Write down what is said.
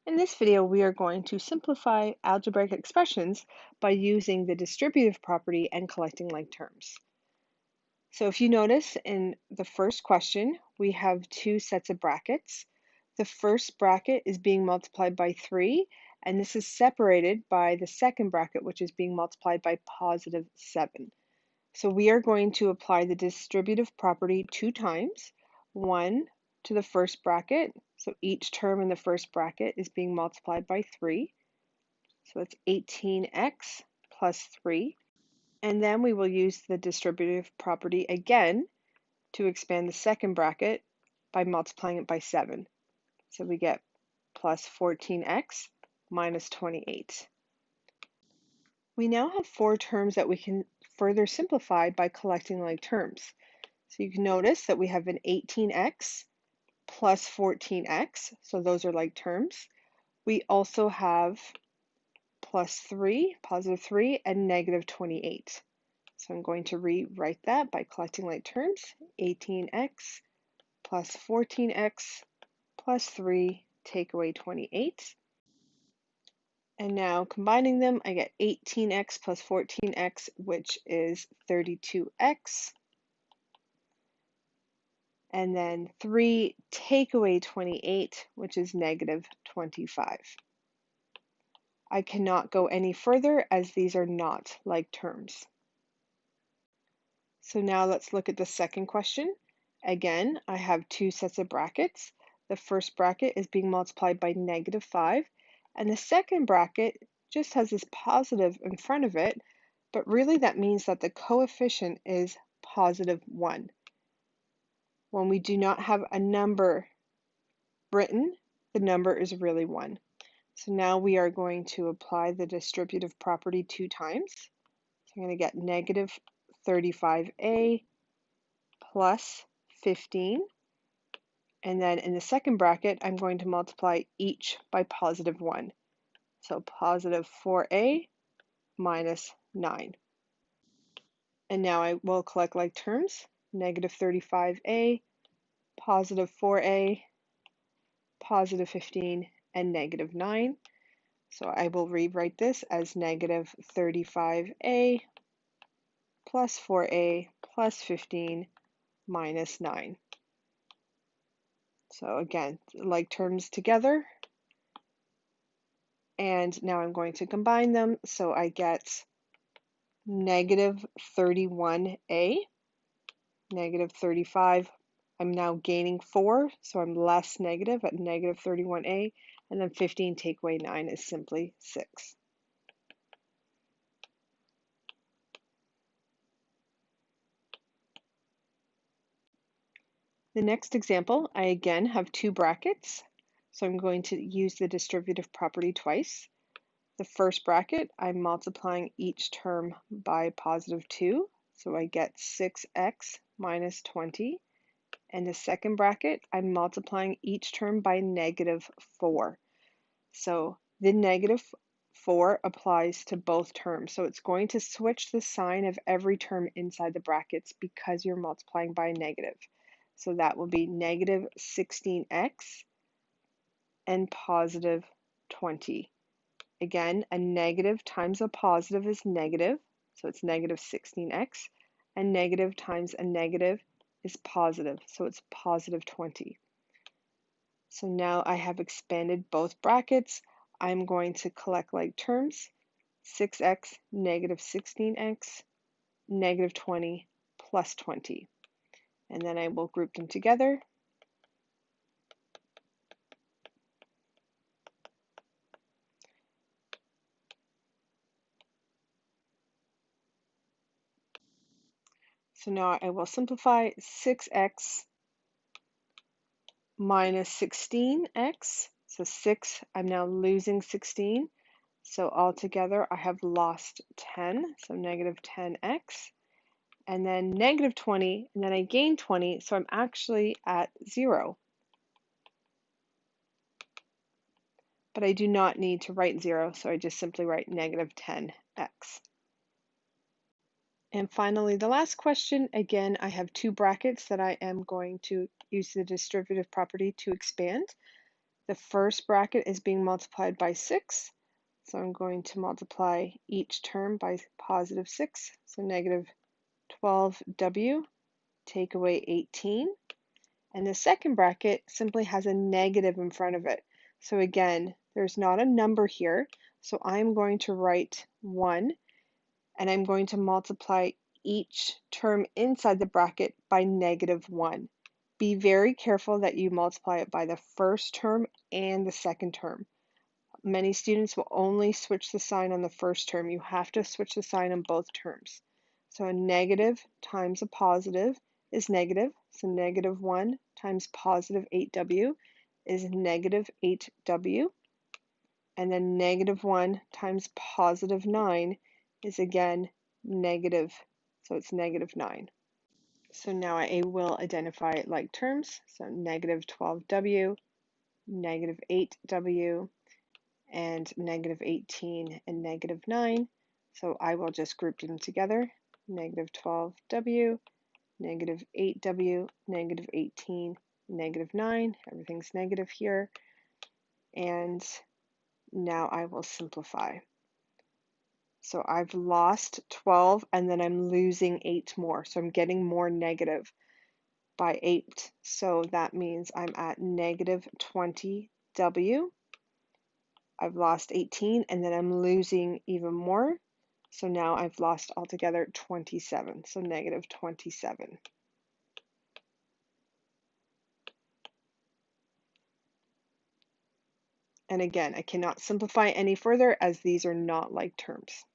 In this video, we are going to simplify algebraic expressions by using the distributive property and collecting like terms. So if you notice in the first question, we have two sets of brackets. The first bracket is being multiplied by 3, and this is separated by the second bracket, which is being multiplied by positive 7. So we are going to apply the distributive property 2 times, 1 to the first bracket. So each term in the first bracket is being multiplied by 3. So it's 18x plus 3. And then we will use the distributive property again to expand the second bracket by multiplying it by 7. So we get plus 14x minus 28. We now have 4 terms that we can further simplify by collecting like terms. So you can notice that we have an 18x plus 14x, so those are like terms. We also have plus 3, positive 3, and negative 28. So I'm going to rewrite that by collecting like terms. 18x plus 14x plus 3, take away 28. And now combining them, I get 18x plus 14x, which is 32x. And then 3 take away 28, which is negative 25. I cannot go any further as these are not like terms. So now let's look at the second question. Again, I have two sets of brackets. The first bracket is being multiplied by negative 5, and the second bracket just has this positive in front of it, but really that means that the coefficient is positive 1. When we do not have a number written, the number is really 1. So now we are going to apply the distributive property 2 times. So I'm going to get negative 35a plus 15. And then in the second bracket, I'm going to multiply each by positive 1. So positive 4a minus 9. And now I will collect like terms. Negative 35a, positive 4a, positive 15, and negative 9. So I will rewrite this as negative 35a plus 4a plus 15 minus 9. So again, like terms together. And now I'm going to combine them. So I get negative 31a, negative 35. I'm now gaining 4, so I'm less negative at negative 31a. And then 15 take away 9 is simply 6. The next example, I again have two brackets, so I'm going to use the distributive property twice. The first bracket, I'm multiplying each term by positive 2, so I get 6x minus 20. And the second bracket, I'm multiplying each term by negative 4. So the negative 4 applies to both terms, so it's going to switch the sign of every term inside the brackets because you're multiplying by a negative. So that will be negative 16x and positive 20. Again, a negative times a positive is negative, so it's negative 16x, and negative times a negative is positive, so it's positive 20. So now I have expanded both brackets. I'm going to collect like terms, 6x, negative 16x, negative 20, plus 20. And then I will group them together. So now I will simplify 6x minus 16x. So 6, I'm now losing 16. So altogether I have lost 10, so negative 10x. And then negative 20, and then I gain 20, so I'm actually at 0. But I do not need to write 0, so I just simply write negative 10x. And finally, the last question, again, I have two brackets that I am going to use the distributive property to expand. The first bracket is being multiplied by 6, so I'm going to multiply each term by positive 6, so negative 12w, take away 18. And the second bracket simply has a negative in front of it. So again, there's not a number here, so I'm going to write 1, and I'm going to multiply each term inside the bracket by negative 1. Be very careful that you multiply it by the first term and the second term. Many students will only switch the sign on the first term. You have to switch the sign on both terms. So a negative times a positive is negative. So negative 1 times positive 8w is negative 8w. And then negative 1 times positive 9 is again negative, so it's negative 9. So now I will identify like terms. So negative 12w, negative 8w, and negative 18 and negative 9. So I will just group them together. Negative 12w, negative 8w, negative 18, negative 9. Everything's negative here. And now I will simplify. So I've lost 12 and then I'm losing 8 more. So I'm getting more negative by 8. So that means I'm at negative 20w. I've lost 18 and then I'm losing even more. So now I've lost altogether 27. So negative 27. And again, I cannot simplify any further as these are not like terms.